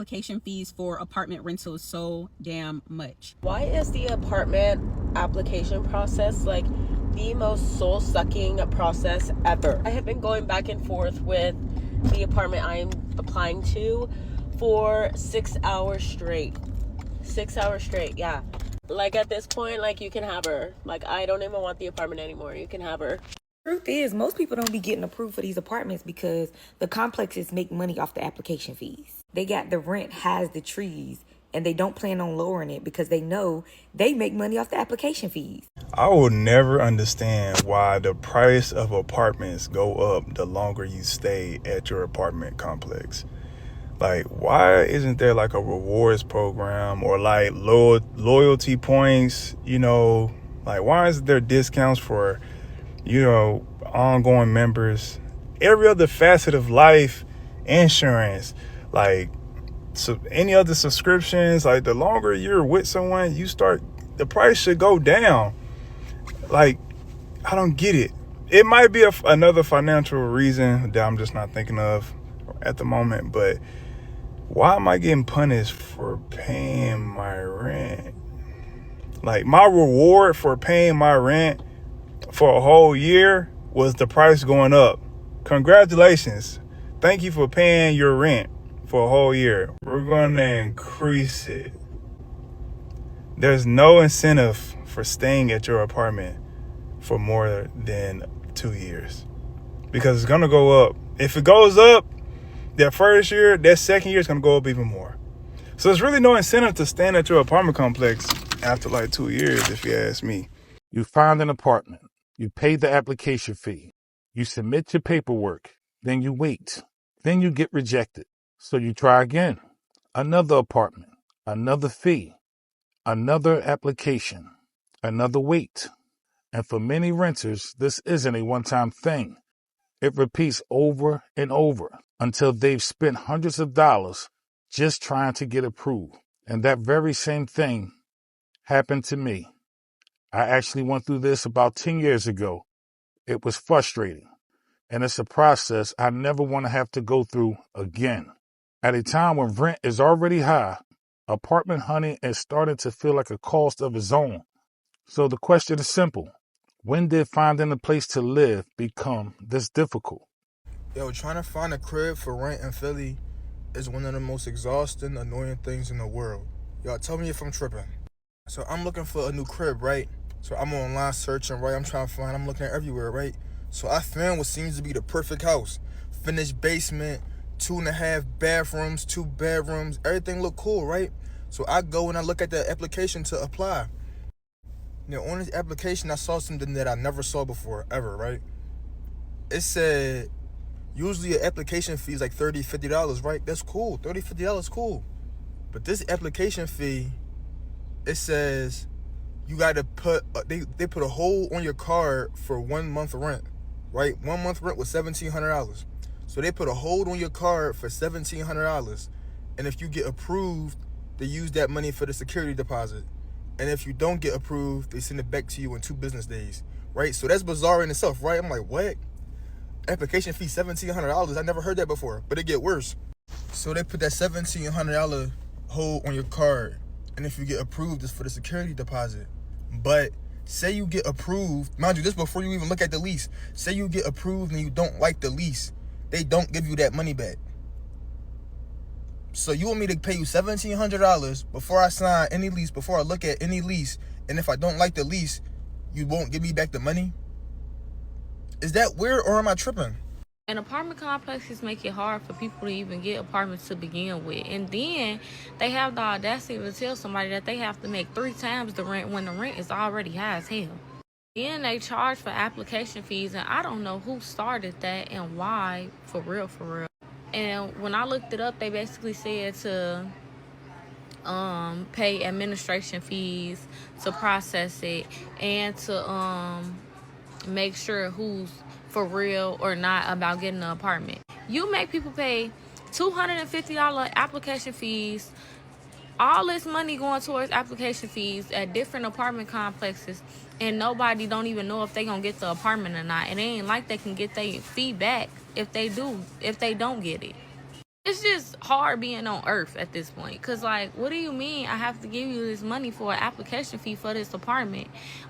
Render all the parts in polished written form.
application fees for apartment rentals so damn much? Why is the apartment application process like the most soul-sucking process ever? I have been going back and forth with the apartment I am applying to for 6 hours straight. 6 hours straight, yeah. Like at this point, like you can have her. Like I don't even want the apartment anymore. You can have her. Truth is, most people don't be getting approved for these apartments because the complexes make money off the application fees. They got the rent has the trees, and they don't plan on lowering it because they know they make money off the application fees. I will never understand why the price of apartments go up the longer you stay at your apartment complex. Like, why isn't there like a rewards program or like loyalty points? Like, why isn't there discounts for ongoing members, every other facet of life, insurance, like so any other subscriptions? Like the longer you're with someone, the price should go down. Like, I don't get it. It might be another financial reason that I'm just not thinking of at the moment, but why am I getting punished for paying my rent? Like, my reward for paying my rent for a whole year was the price going up. Congratulations. Thank you for paying your rent for a whole year. We're going to increase it. There's no incentive for staying at your apartment for more than 2 years because it's going to go up. If it goes up that first year, that second year is going to go up even more. So there's really no incentive to stand at your apartment complex after like 2 years, if you ask me. You find an apartment. You pay the application fee. You submit your paperwork. Then you wait. Then you get rejected. So you try again. Another apartment. Another fee. Another application. Another wait. And for many renters, this isn't a one-time thing. It repeats over and over until they've spent hundreds of dollars just trying to get approved. And that very same thing happened to me. I actually went through this about 10 years ago. It was frustrating, and it's a process I never want to have to go through again. At a time when rent is already high, apartment hunting is starting to feel like a cost of its own. So the question is simple. When did finding a place to live become this difficult? Yo, trying to find a crib for rent in Philly is one of the most exhausting, annoying things in the world. Y'all tell me if I'm tripping. So I'm looking for a new crib, right? So I'm online searching, right? I'm looking everywhere, right? So I found what seems to be the perfect house. Finished basement, 2.5 bathrooms, 2 bedrooms. Everything look cool, right? So I go and I look at the application to apply. Now, on this application, I saw something that I never saw before, ever, right? It said, usually an application fee is like $30, $50, right? That's cool. $30, $50, cool. But this application fee, it says you got to put, they put a hold on your card for 1 month rent, right? 1 month rent was $1,700. So they put a hold on your card for $1,700. And if you get approved, they use that money for the security deposit. And if you don't get approved, they send it back to you in 2 business days, right? So that's bizarre in itself, right? I'm like, what? Application fee $1,700? I never heard that before, but it get worse. So they put that $1,700 hold on your card. And if you get approved, it's for the security deposit. But say you get approved, mind you, this before you even look at the lease. Say you get approved and you don't like the lease, they don't give you that money back. So you want me to pay you $1,700 before I sign any lease, before I look at any lease, and if I don't like the lease, you won't give me back the money? Is that weird, or am I tripping? And apartment complexes make it hard for people to even get apartments to begin with. And then they have the audacity to tell somebody that they have to make 3 times the rent when the rent is already high as hell. Then they charge for application fees, and I don't know who started that and why, for real, for real. And when I looked it up, they basically said to pay administration fees to process it and to make sure who's for real or not about getting an apartment. You make people pay $250 application fees, all this money going towards application fees at different apartment complexes, and nobody don't even know if they gonna get the apartment or not. And it ain't like they can get their fee back if they don't get it. It's just hard being on earth at this point. Cause like, what do you mean I have to give you this money for an application fee for this apartment?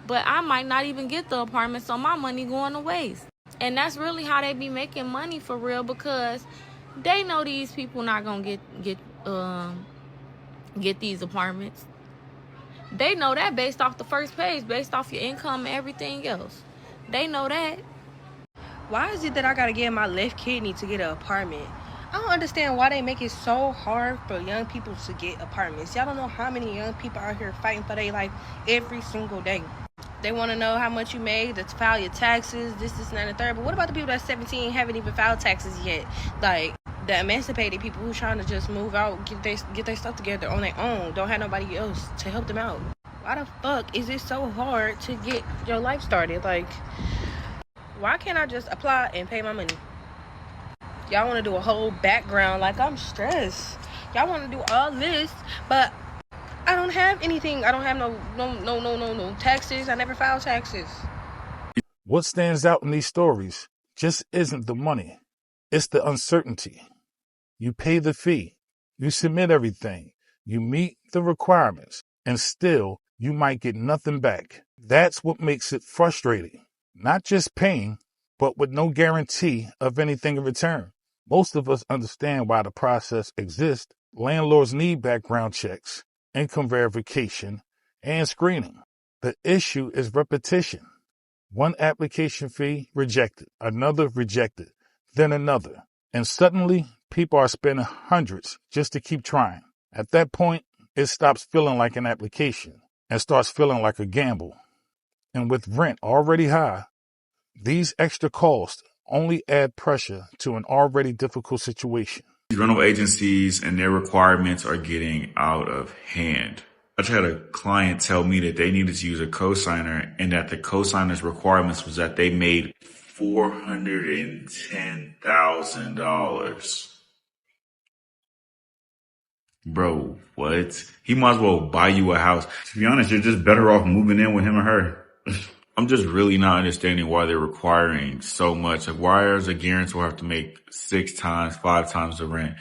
But I might not even get the apartment, so my money going to waste. And that's really how they be making money for real, because they know these people not gonna get these apartments. They know that based off the first page, based off your income and everything else. They know that. Why is it that I gotta get my left kidney to get an apartment? I don't understand why they make it so hard for young people to get apartments. Y'all don't know how many young people out here fighting for their life every single day. They want to know how much you made to file your taxes, this, and that, and the third. But what about the people that's 17 haven't even filed taxes yet? Like the emancipated people who's trying to just move out, get their stuff together on their own, don't have nobody else to help them out. Why the fuck is it so hard to get your life started? Like, why can't I just apply and pay my money? Y'all want to do a whole background like I'm stressed. Y'all want to do all this, but I don't have anything. I don't have no taxes. I never filed taxes. What stands out in these stories just isn't the money. It's the uncertainty. You pay the fee. You submit everything. You meet the requirements, and still you might get nothing back. That's what makes it frustrating. Not just paying, but with no guarantee of anything in return. Most of us understand why the process exists. Landlords need background checks, income verification, and screening. The issue is repetition. One application fee rejected, another rejected, then another. And suddenly, people are spending hundreds just to keep trying. At that point, it stops feeling like an application and starts feeling like a gamble. And with rent already high, these extra costs only add pressure to an already difficult situation. Rental agencies and their requirements are getting out of hand. I just had a client tell me that they needed to use a cosigner and that the cosigner's requirements was that they made $410,000. Bro, what? He might as well buy you a house. To be honest, you're just better off moving in with him or her. I'm just really not understanding why they're requiring so much. Like, why does a guarantor have to make 6 times, 5 times the rent?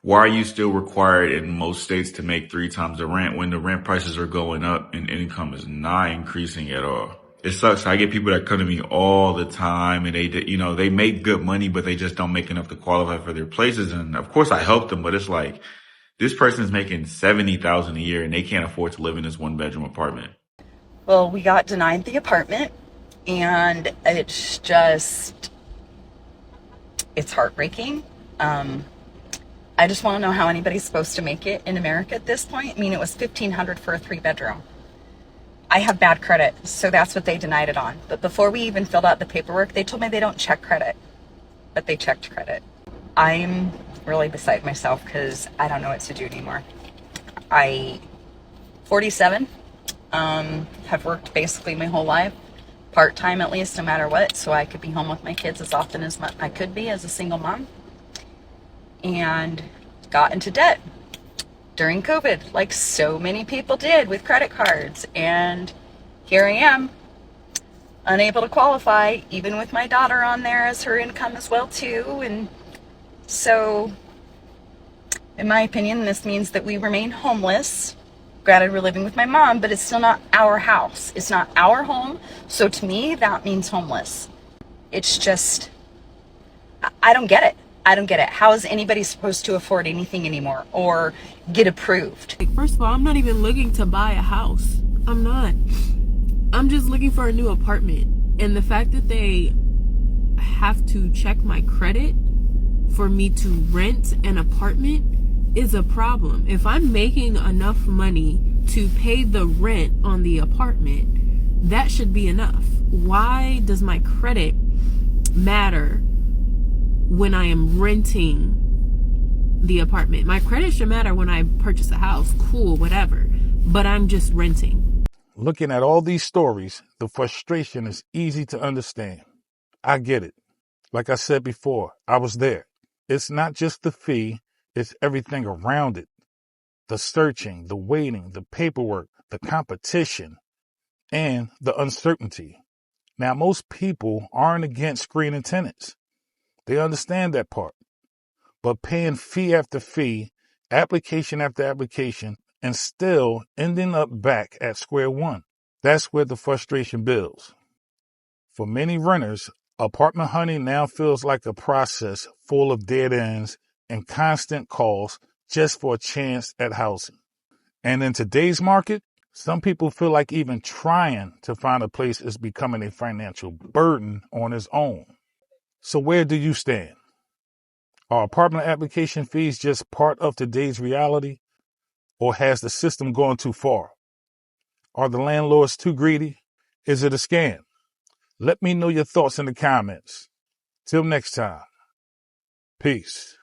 Why are you still required in most states to make 3 times the rent when the rent prices are going up and income is not increasing at all? It sucks. I get people that come to me all the time and they make good money, but they just don't make enough to qualify for their places. And of course I help them, but it's like, this person is making $70,000 a year and they can't afford to live in this 1-bedroom apartment. Well, we got denied the apartment, and it's heartbreaking. I just want to know how anybody's supposed to make it in America at this point. I mean, it was $1,500 for a 3-bedroom. I have bad credit, so that's what they denied it on. But before we even filled out the paperwork, they told me they don't check credit, but they checked credit. I'm really beside myself because I don't know what to do anymore. 47. Have worked basically my whole life, part-time at least, no matter what, so I could be home with my kids as often as I could be as a single mom, and got into debt during COVID, like so many people did with credit cards, and here I am, unable to qualify, even with my daughter on there as her income as well too. And so, in my opinion, this means that we remain homeless. Granted, we're living with my mom, but it's still not our house. It's not our home. So to me, that means homeless. It's just, I don't get it. I don't get it. How is anybody supposed to afford anything anymore or get approved? First of all, I'm not even looking to buy a house. I'm not. I'm just looking for a new apartment. And the fact that they have to check my credit for me to rent an apartment is a problem. If I'm making enough money to pay the rent on the apartment, that should be enough. Why does my credit matter when I am renting the apartment? My credit should matter when I purchase a house, cool, whatever, but I'm just renting. Looking at all these stories, the frustration is easy to understand. I get it. Like I said before, I was there. It's not just the fee, it's everything around it. The searching, the waiting, the paperwork, the competition, and the uncertainty. Now, most people aren't against screening tenants. They understand that part. but paying fee after fee, application after application, and still ending up back at square one. That's where the frustration builds. For many renters, apartment hunting now feels like a process full of dead ends and constant calls just for a chance at housing. And in today's market, some people feel like even trying to find a place is becoming a financial burden on its own. So where do you stand? Are apartment application fees just part of today's reality, or has the system gone too far? Are the landlords too greedy? Is it a scam? Let me know your thoughts in the comments. Till next time. Peace.